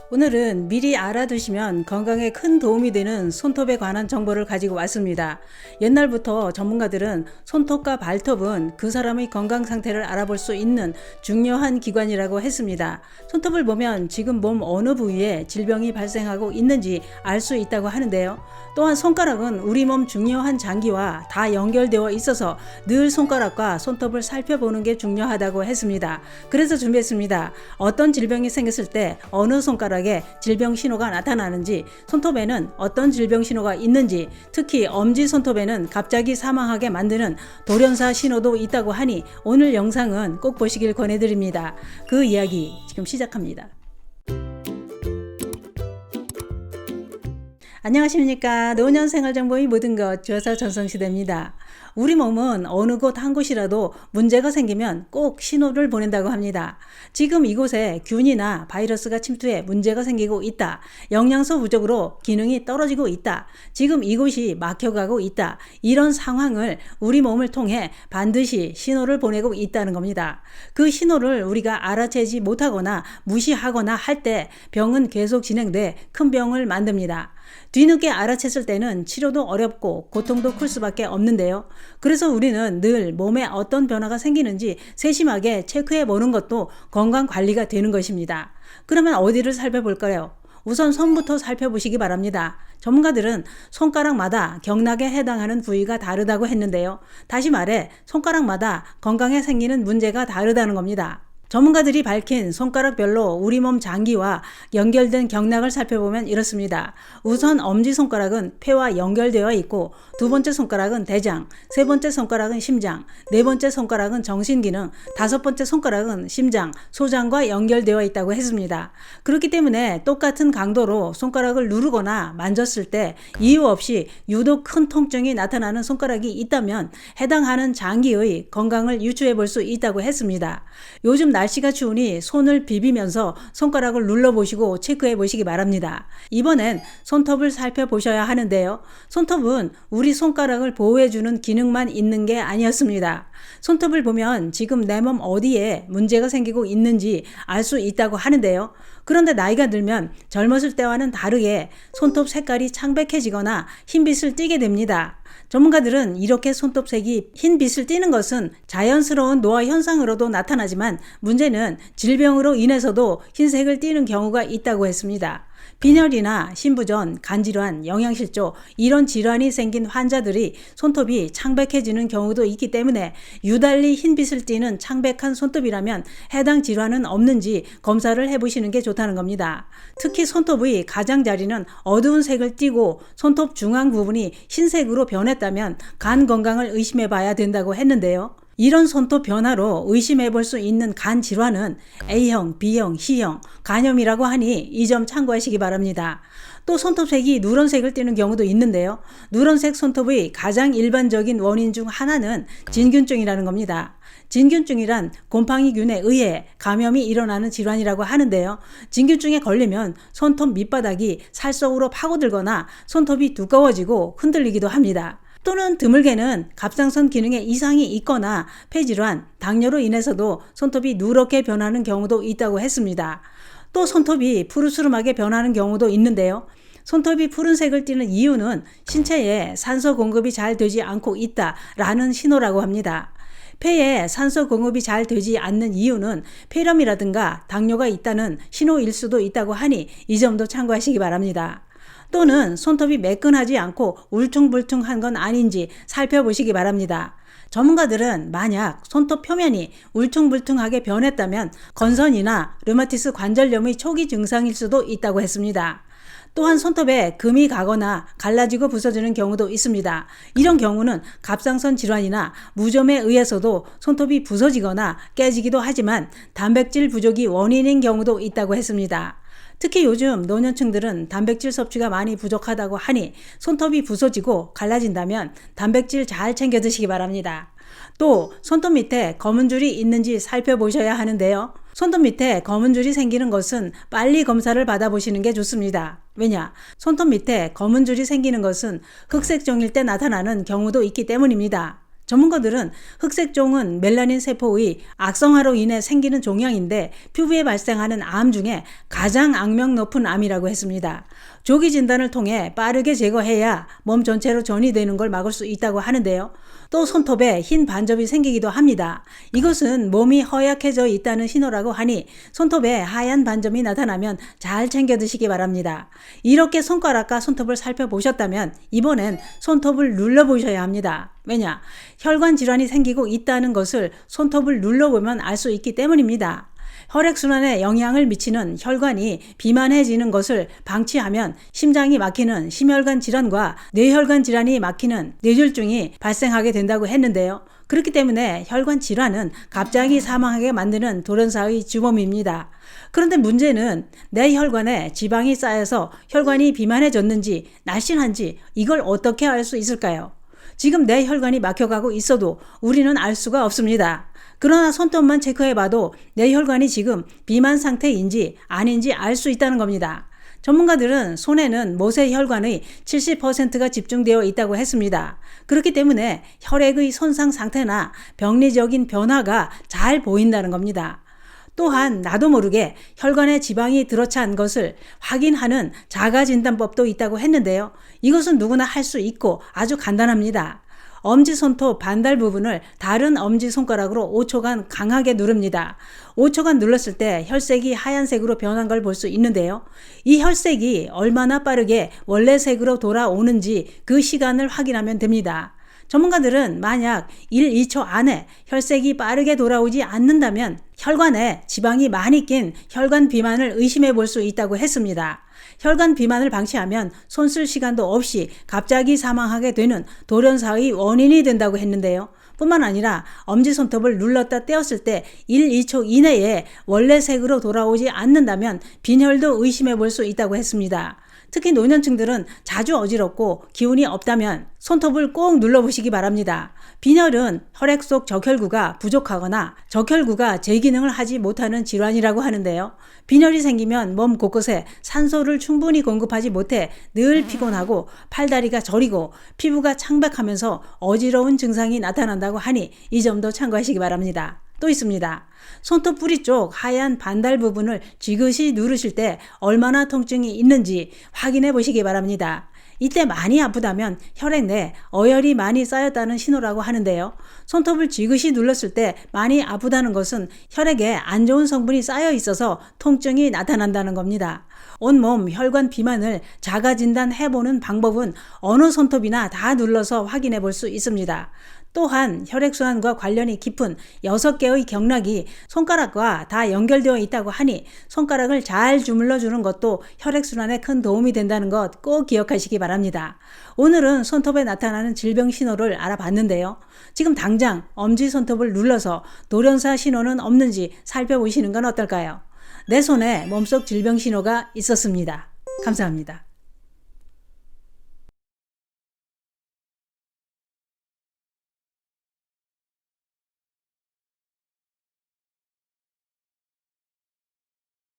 오늘은 미리 알아두시면 건강에 큰 도움이 되는 손톱에 관한 정보를 가지고 왔습니다. 옛날부터 전문가들은 손톱과 발톱은 그 사람의 건강 상태를 알아볼 수 있는 중요한 기관이라고 했습니다. 손톱을 보면 지금 몸 어느 부위에 질병이 발생하고 있는지 알 수 있다고 하는데요. 또한 손가락은 우리 몸 중요한 장기와 다 연결되어 있어서 늘 손가락과 손톱을 살펴보는 게 중요하다고 했습니다. 그래서 준비했습니다. 어떤 질병이 생겼을 때 어느 손가락에 질병 신호가 나타나는지, 손톱에는 어떤 질병 신호가 있는지, 특히 엄지 손톱에는 갑자기 사망하게 만드는 돌연사 신호도 있다고 하니 오늘 영상은 꼭 보시길 권해드립니다. 그 이야기 지금 시작합니다. 안녕하십니까. 노년생활정보의 모든 것 주어서 전성시대입니다. 우리 몸은 어느 곳 한 곳이라도 문제가 생기면 꼭 신호를 보낸다고 합니다. 지금 이곳에 균이나 바이러스가 침투해 문제가 생기고 있다. 영양소 부족으로 기능이 떨어지고 있다. 지금 이곳이 막혀가고 있다. 이런 상황을 우리 몸을 통해 반드시 신호를 보내고 있다는 겁니다. 그 신호를 우리가 알아채지 못하거나 무시하거나 할 때 병은 계속 진행돼 큰 병을 만듭니다. 뒤늦게 알아챘을 때는 치료도 어렵고 고통도 클 수밖에 없는데요. 그래서 우리는 늘 몸에 어떤 변화가 생기는지 세심하게 체크해 보는 것도 건강 관리가 되는 것입니다. 그러면 어디를 살펴볼까요? 우선 손부터 살펴보시기 바랍니다. 전문가들은 손가락마다 경락에 해당하는 부위가 다르다고 했는데요. 다시 말해 손가락마다 건강에 생기는 문제가 다르다는 겁니다. 전문가들이 밝힌 손가락별로 우리 몸 장기와 연결된 경락을 살펴보면 이렇습니다. 우선 엄지손가락은 폐와 연결되어 있고, 두 번째 손가락은 대장, 세 번째 손가락은 심장, 네 번째 손가락은 정신기능, 다섯 번째 손가락은 심장, 소장과 연결되어 있다고 했습니다. 그렇기 때문에 똑같은 강도로 손가락을 누르거나 만졌을 때 이유 없이 유독 큰 통증이 나타나는 손가락이 있다면 해당하는 장기의 건강을 유추해 볼 수 있다고 했습니다. 요즘 날씨가 추우니 손을 비비면서 손가락을 눌러보시고 체크해 보시기 바랍니다. 이번엔 손톱을 살펴보셔야 하는데요. 손톱은 우리 손가락을 보호해주는 기능만 있는 게 아니었습니다. 손톱을 보면 지금 내 몸 어디에 문제가 생기고 있는지 알 수 있다고 하는데요. 그런데 나이가 들면 젊었을 때와는 다르게 손톱 색깔이 창백해지거나 흰빛을 띠게 됩니다. 전문가들은 이렇게 손톱색이 흰빛을 띠는 것은 자연스러운 노화 현상으로도 나타나지만 문제는 질병으로 인해서도 흰색을 띠는 경우가 있다고 했습니다. 빈혈이나 신부전, 간질환, 영양실조 이런 질환이 생긴 환자들이 손톱이 창백해지는 경우도 있기 때문에 유달리 흰빛을 띠는 창백한 손톱이라면 해당 질환은 없는지 검사를 해보시는 게 좋다는 겁니다. 특히 손톱의 가장자리는 어두운 색을 띠고 손톱 중앙 부분이 흰색으로 변했다면 간 건강을 의심해 봐야 된다고 했는데요. 이런 손톱 변화로 의심해 볼 수 있는 간 질환은 A형, B형, C형 간염이라고 하니 이 점 참고하시기 바랍니다. 또 손톱색이 누런색을 띠는 경우도 있는데요. 누런색 손톱의 가장 일반적인 원인 중 하나는 진균증이라는 겁니다. 진균증이란 곰팡이균에 의해 감염이 일어나는 질환이라고 하는데요. 진균증에 걸리면 손톱 밑바닥이 살속으로 파고들거나 손톱이 두꺼워지고 흔들리기도 합니다. 또는 드물게는 갑상선 기능에 이상이 있거나 폐질환, 당뇨로 인해서도 손톱이 누렇게 변하는 경우도 있다고 했습니다. 또 손톱이 푸르스름하게 변하는 경우도 있는데요. 손톱이 푸른색을 띠는 이유는 신체에 산소 공급이 잘 되지 않고 있다라는 신호라고 합니다. 폐에 산소 공급이 잘 되지 않는 이유는 폐렴이라든가 당뇨가 있다는 신호일 수도 있다고 하니 이 점도 참고하시기 바랍니다. 또는 손톱이 매끈하지 않고 울퉁불퉁한 건 아닌지 살펴보시기 바랍니다. 전문가들은 만약 손톱 표면이 울퉁불퉁하게 변했다면 건선이나 류마티스 관절염의 초기 증상일 수도 있다고 했습니다. 또한 손톱에 금이 가거나 갈라지고 부서지는 경우도 있습니다. 이런 경우는 갑상선 질환이나 무좀에 의해서도 손톱이 부서지거나 깨지기도 하지만 단백질 부족이 원인인 경우도 있다고 했습니다. 특히 요즘 노년층들은 단백질 섭취가 많이 부족하다고 하니 손톱이 부서지고 갈라진다면 단백질 잘 챙겨 드시기 바랍니다. 또 손톱 밑에 검은 줄이 있는지 살펴보셔야 하는데요. 손톱 밑에 검은 줄이 생기는 것은 빨리 검사를 받아보시는 게 좋습니다. 왜냐? 손톱 밑에 검은 줄이 생기는 것은 흑색종일 때 나타나는 경우도 있기 때문입니다. 전문가들은 흑색종은 멜라닌 세포의 악성화로 인해 생기는 종양인데 피부에 발생하는 암 중에 가장 악명 높은 암이라고 했습니다. 조기 진단을 통해 빠르게 제거해야 몸 전체로 전이되는 걸 막을 수 있다고 하는데요. 또 손톱에 흰 반점이 생기기도 합니다. 이것은 몸이 허약해져 있다는 신호라고 하니 손톱에 하얀 반점이 나타나면 잘 챙겨 드시기 바랍니다. 이렇게 손가락과 손톱을 살펴보셨다면 이번엔 손톱을 눌러보셔야 합니다. 왜냐? 혈관 질환이 생기고 있다는 것을 손톱을 눌러보면 알 수 있기 때문입니다. 혈액순환에 영향을 미치는 혈관이 비만해지는 것을 방치하면 심장이 막히는 심혈관 질환과 뇌혈관 질환이 막히는 뇌졸중이 발생하게 된다고 했는데요. 그렇기 때문에 혈관 질환은 갑자기 사망하게 만드는 돌연사의 주범입니다. 그런데 문제는 내 혈관에 지방이 쌓여서 혈관이 비만해졌는지 날씬한지 이걸 어떻게 알 수 있을까요? 지금 내 혈관이 막혀가고 있어도 우리는 알 수가 없습니다. 그러나 손톱만 체크해봐도 내 혈관이 지금 비만 상태인지 아닌지 알 수 있다는 겁니다. 전문가들은 손에는 모세 혈관의 70%가 집중되어 있다고 했습니다. 그렇기 때문에 혈액의 손상 상태나 병리적인 변화가 잘 보인다는 겁니다. 또한 나도 모르게 혈관에 지방이 들어찬 것을 확인하는 자가진단법도 있다고 했는데요. 이것은 누구나 할 수 있고 아주 간단합니다. 엄지손톱 반달 부분을 다른 엄지손가락으로 5초간 강하게 누릅니다. 5초간 눌렀을 때 혈색이 하얀색으로 변한 걸 볼 수 있는데요. 이 혈색이 얼마나 빠르게 원래 색으로 돌아오는지 그 시간을 확인하면 됩니다. 전문가들은 만약 1, 2초 안에 혈색이 빠르게 돌아오지 않는다면 혈관에 지방이 많이 낀 혈관 비만을 의심해 볼 수 있다고 했습니다. 혈관 비만을 방치하면 손 쓸 시간도 없이 갑자기 사망하게 되는 돌연사의 원인이 된다고 했는데요. 뿐만 아니라 엄지손톱을 눌렀다 떼었을 때 1, 2초 이내에 원래 색으로 돌아오지 않는다면 빈혈도 의심해 볼 수 있다고 했습니다. 특히 노년층들은 자주 어지럽고 기운이 없다면 손톱을 꼭 눌러보시기 바랍니다. 빈혈은 혈액 속 적혈구가 부족하거나 적혈구가 제 기능을 하지 못하는 질환이라고 하는데요. 빈혈이 생기면 몸 곳곳에 산소를 충분히 공급하지 못해 늘 피곤하고 팔다리가 저리고 피부가 창백하면서 어지러운 증상이 나타난다고 하니 이 점도 참고하시기 바랍니다. 또 있습니다. 손톱 뿌리 쪽 하얀 반달 부분을 지그시 누르실 때 얼마나 통증이 있는지 확인해 보시기 바랍니다. 이때 많이 아프다면 혈액 내 어혈이 많이 쌓였다는 신호라고 하는데요. 손톱을 지그시 눌렀을 때 많이 아프다는 것은 혈액에 안 좋은 성분이 쌓여 있어서 통증이 나타난다는 겁니다. 온몸 혈관 비만을 자가 진단해보는 방법은 어느 손톱이나 다 눌러서 확인해 볼 수 있습니다. 또한 혈액순환과 관련이 깊은 6개의 경락이 손가락과 다 연결되어 있다고 하니 손가락을 잘 주물러 주는 것도 혈액순환에 큰 도움이 된다는 것 꼭 기억하시기 바랍니다. 오늘은 손톱에 나타나는 질병 신호를 알아봤는데요. 지금 당장 엄지손톱을 눌러서 돌연사 신호는 없는지 살펴보시는 건 어떨까요? 내 손에 몸속 질병 신호가 있었습니다. 감사합니다.